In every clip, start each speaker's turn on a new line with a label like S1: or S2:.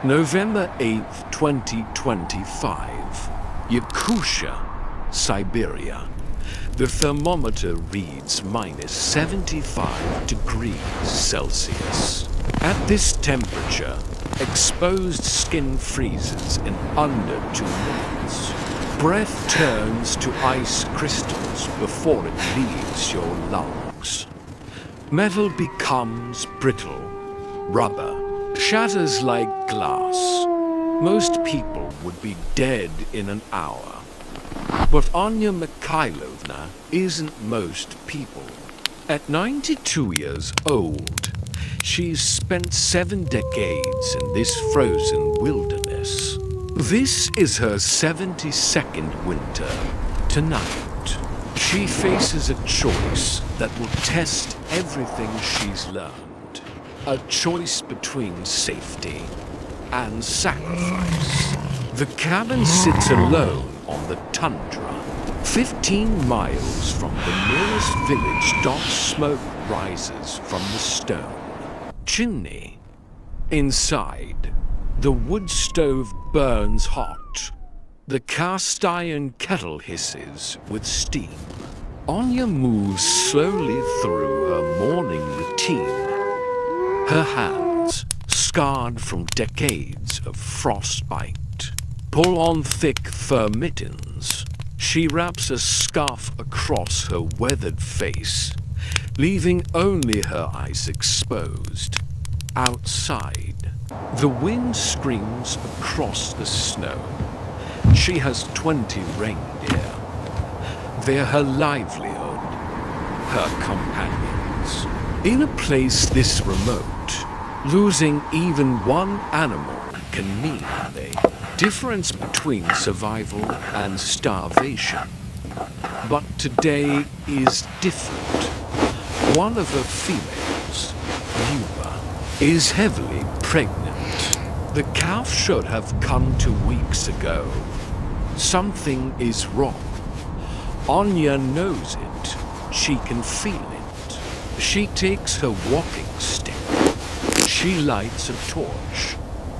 S1: November 8th, 2025. Yakutia, Siberia. The thermometer reads -75 degrees Celsius. At this temperature, exposed skin freezes in under 2 minutes. Breath turns to ice crystals before it leaves your lungs. Metal becomes brittle. Rubber shatters like glass. Most people would be dead in an hour. But Anya Mikhailovna isn't most people. At 92 years old, she's spent 7 decades in this frozen wilderness. This is her 72nd winter. Tonight, she faces a choice that will test everything she's learned. A choice between safety and sacrifice. The cabin sits alone on the tundra, 15 miles from the nearest village. Dark smoke rises from the stone chimney. Inside, the wood stove burns hot. The cast iron kettle hisses with steam. Anya moves slowly through her morning routine. Her hands, scarred from decades of frostbite, pull on thick fur mittens. She wraps a scarf across her weathered face, leaving only her eyes exposed. Outside, the wind screams across the snow. She has 20 reindeer. They're her livelihood, her companions. In a place this remote, losing even one animal can mean the difference between survival and starvation. But today is different. One of her females, Yuba, is heavily pregnant. The calf should have come 2 weeks ago. Something is wrong. Anya knows it. She can feel it. She takes her walking stick. She lights a torch,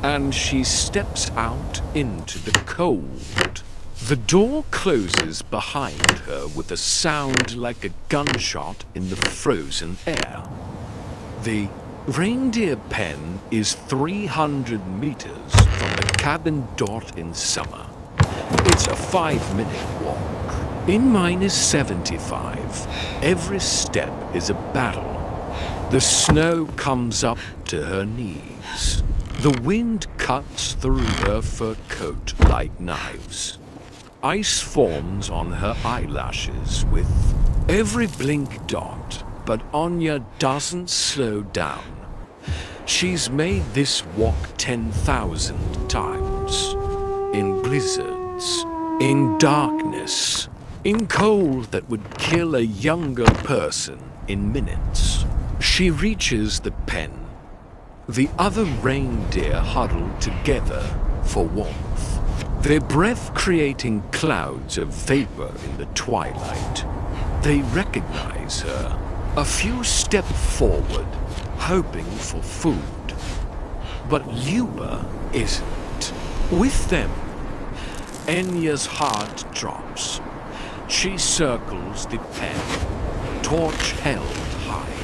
S1: and she steps out into the cold. The door closes behind her with a sound like a gunshot in the frozen air. The reindeer pen is 300 meters from the cabin door in summer. It's a 5-minute walk. In -75, every step is a battle. The snow comes up to her knees. The wind cuts through her fur coat like knives. Ice forms on her eyelashes with every blink dot, but Anya doesn't slow down. She's made this walk 10,000 times. In blizzards, in darkness, in cold that would kill a younger person in minutes. She reaches the pen. The other reindeer huddle together for warmth, their breath creating clouds of vapor in the twilight. They recognize her. A few step forward, hoping for food. But Luba isn't with them. Anya's heart drops. She circles the pen, torch held high,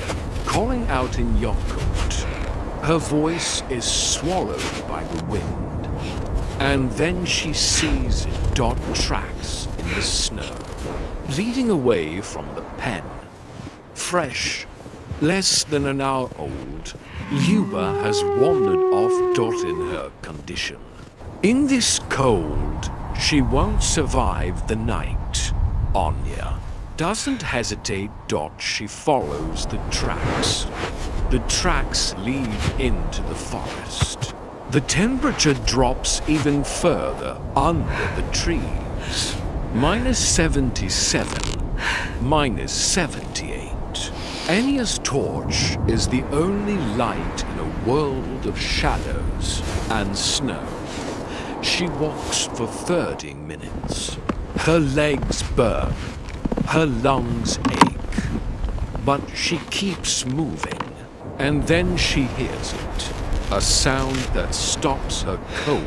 S1: calling out in Yakut. Her voice is swallowed by the wind, and then she sees it dot tracks in the snow, leading away from the pen. Fresh, less than an hour old, Luba has wandered off dot in her condition. In this cold, she won't survive the night. Anya doesn't hesitate. She follows the tracks. The tracks lead into the forest. The temperature drops even further under the trees. -77, -78. Anya's torch is the only light in a world of shadows and snow. She walks for 30 minutes. Her legs burn, her lungs ache, but she keeps moving, and then she hears it. A sound that stops her cold.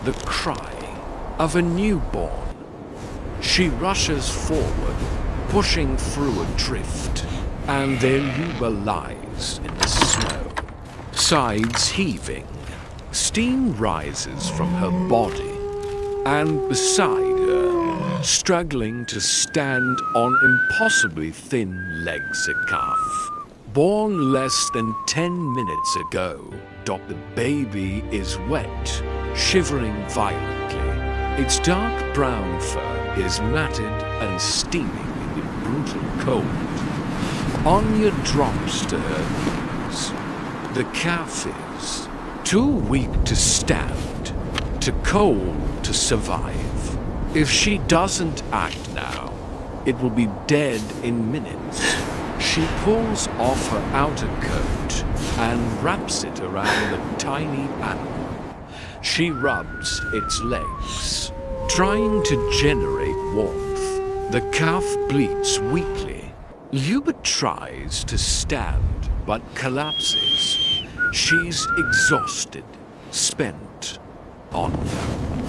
S1: The cry of a newborn. She rushes forward, pushing through a drift, and there Luba lies in the snow, sides heaving. Steam rises from her body, and beside her, struggling to stand on impossibly thin legs, a calf. Born less than 10 minutes ago, the baby is wet, shivering violently. Its dark brown fur is matted and steaming in the brutal cold. Anya drops to her knees. The calf is too weak to stand, too cold to survive. If she doesn't act now, it will be dead in minutes. She pulls off her outer coat and wraps it around the tiny animal. She rubs its legs, trying to generate warmth. The calf bleats weakly. Luba tries to stand, but collapses. She's exhausted, spent. Anya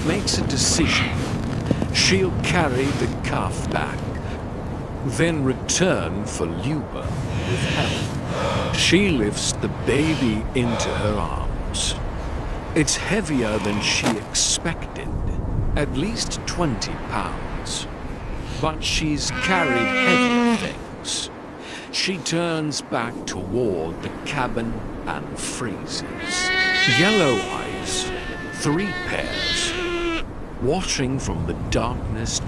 S1: makes a decision. She'll carry the calf back, then return for Luba with help. She lifts the baby into her arms. It's heavier than she expected, at least 20 pounds. But she's carried heavier things. She turns back toward the cabin and freezes. Yellow eyes, 3 pairs. Watching from the darkness,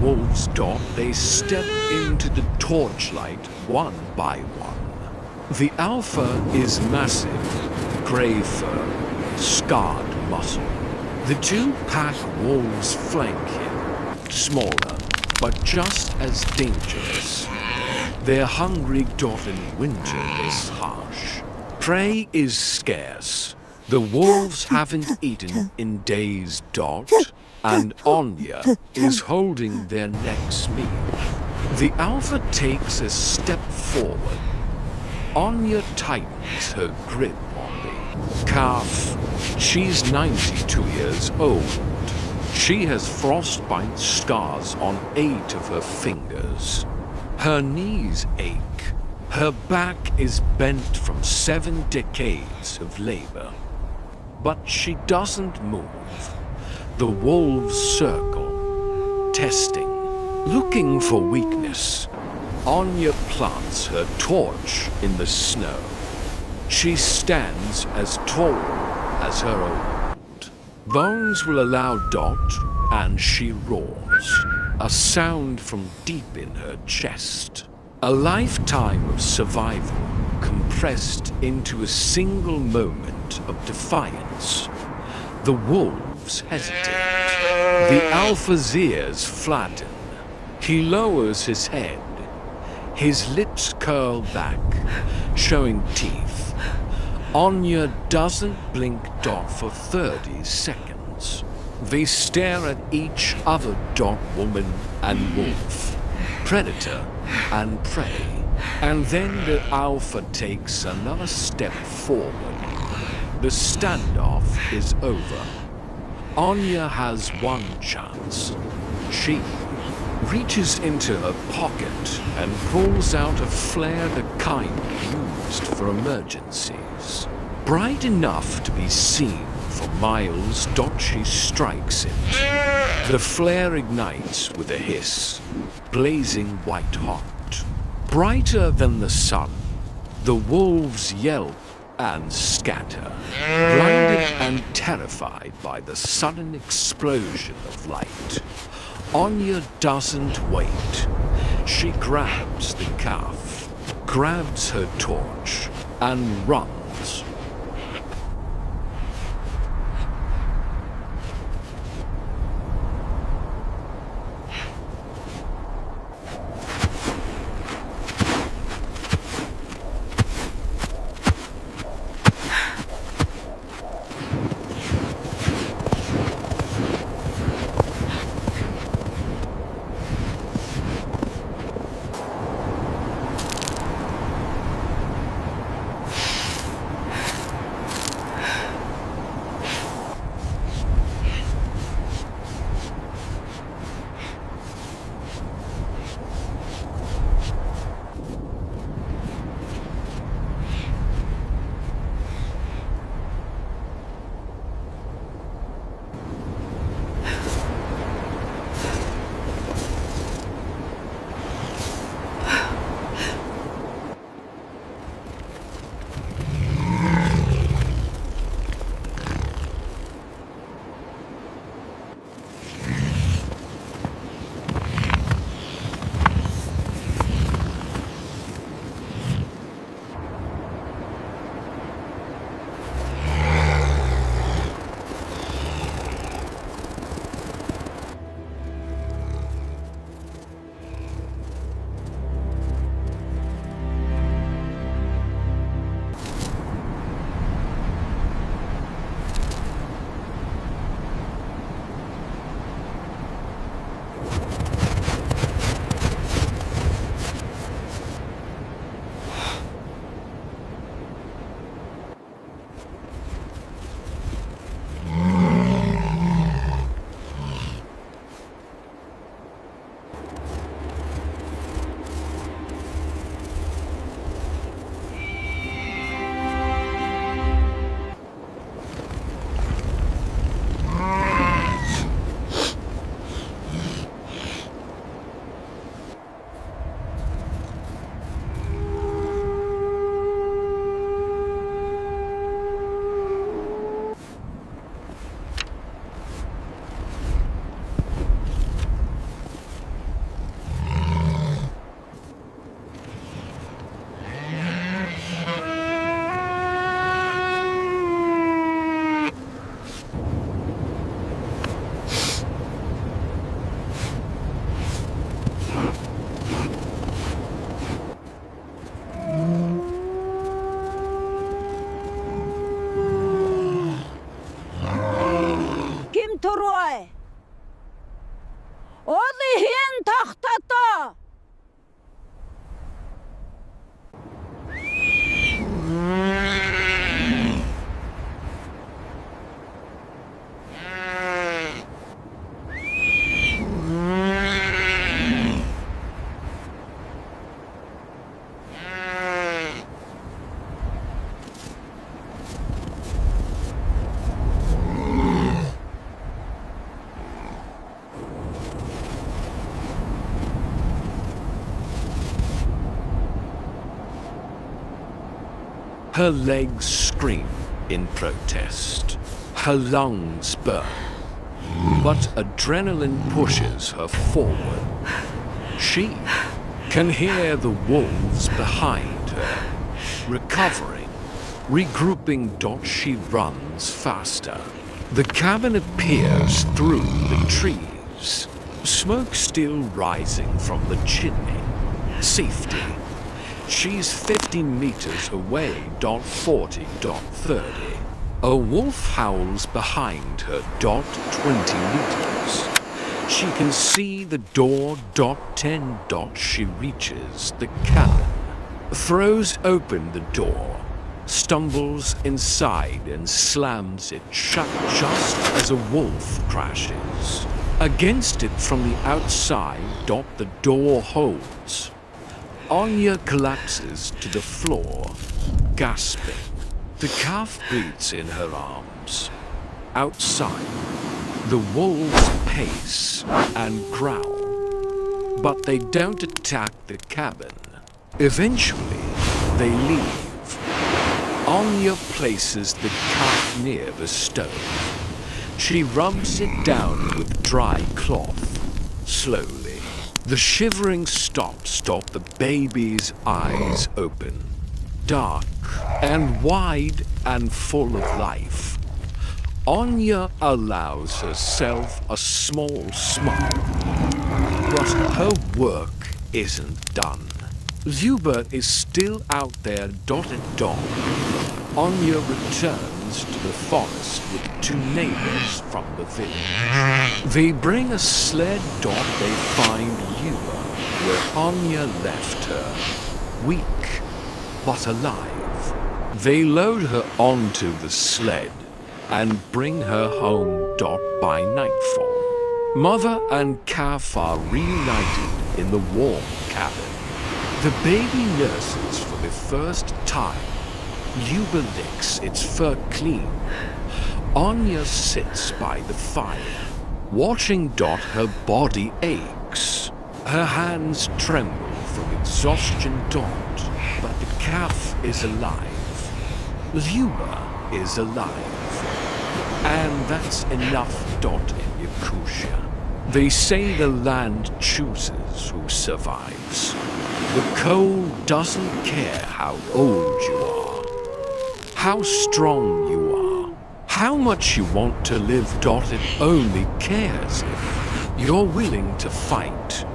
S1: wolves, they step into the torchlight one by one. The alpha is massive, grey fur, scarred muscle. The 2 pack wolves flank him, smaller, but just as dangerous. Their hungry in winter is harsh. Prey is scarce. The wolves haven't eaten in days, and Anya is holding their next meal. The alpha takes a step forward. Anya tightens her grip on the calf. She's 92 years old. She has frostbite scars on 8 of her fingers. Her knees ache. Her back is bent from 7 decades of labor. But she doesn't move. The wolves circle, testing, looking for weakness. Anya plants her torch in the snow. She stands as tall as her old. Bones will allow and she roars, a sound from deep in her chest. A lifetime of survival compressed into a single moment of defiance. The wolves hesitate. The alpha's ears flatten. He lowers his head. His lips curl back, showing teeth. Anya doesn't blink for 30 seconds. They stare at each other, woman and wolf, predator and prey. And then the alpha takes another step forward. The standoff is over. Anya has one chance. She reaches into her pocket and pulls out a flare, the kind used for emergencies. Bright enough to be seen for miles, she strikes it. The flare ignites with a hiss, blazing white hot. Brighter than the sun, the wolves yelp and scatter, blinded and terrified by the sudden explosion of light. Anya doesn't wait. She grabs the calf, grabs her torch, and runs.
S2: Turuai. Oli hien tahtata.
S1: Her legs scream in protest. Her lungs burn. But adrenaline pushes her forward. She can hear the wolves behind her. Recovering, regrouping, she runs faster. The cabin appears through the trees. Smoke still rising from the chimney. Safety. She's 15 meters away, 40, 30. A wolf howls behind her, 20 meters. She can see the door, 10, she reaches the cabin. Throws open the door, stumbles inside and slams it shut just as a wolf crashes. Against it from the outside, the door holds. Anya collapses to the floor, gasping. The calf beats in her arms. Outside, the wolves pace and growl, but they don't attack the cabin. Eventually, they leave. Anya places the calf near the stove. She rubs it down with dry cloth, slowly. The shivering stops, the baby's eyes open. Dark and wide and full of life. Anya allows herself a small smile. But her work isn't done. Luba is still out there, dot. Anya returns to the forest with 2 neighbors from the village. They bring a sled, they find Luba where Anya left her, weak but alive. They load her onto the sled and bring her home, by nightfall. Mother and calf are reunited in the warm cabin. The baby nurses for the first time. Luba licks its fur clean. Anya sits by the fire, watching her body aches. Her hands tremble from exhaustion, but the calf is alive. Luba is alive. And that's enough, in Yakutia. They say the land chooses who survives. The cold doesn't care how old you are, how strong you are, how much you want to live. It only cares if you're willing to fight.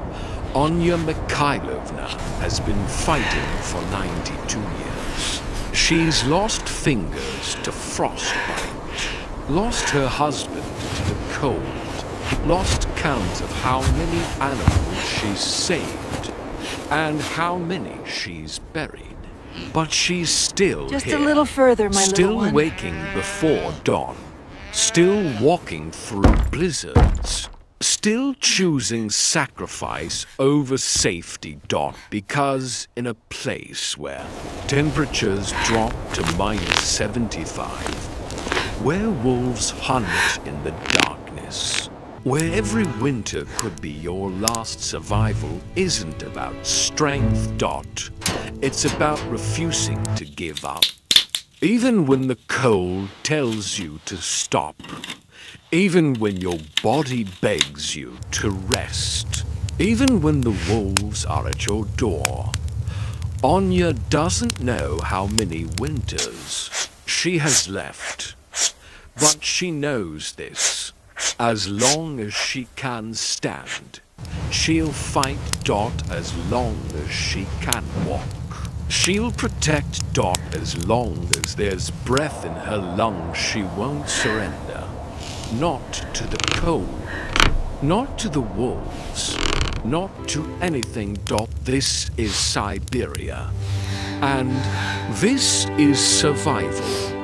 S1: Anya Mikhailovna has been fighting for 92 years. She's lost fingers to frostbite, lost her husband to the cold, lost count of how many animals she's saved and how many she's buried. But she's still
S2: Just
S1: here,
S2: a little further, my
S1: still
S2: little one.
S1: waking before dawn, still walking through blizzards, still choosing sacrifice over safety. Because in a place where temperatures drop to -75, where wolves hunt in the darkness, where every winter could be your last, survival isn't about strength. It's about refusing to give up. Even when the cold tells you to stop, even when your body begs you to rest, even when the wolves are at your door, Anya doesn't know how many winters she has left. But she knows this. As long as she can stand, she'll fight. As long as she can walk. She'll protect. As long as there's breath in her lungs, she won't surrender. Not to the cold, not to the wolves, not to anything. This is Siberia. And this is survival.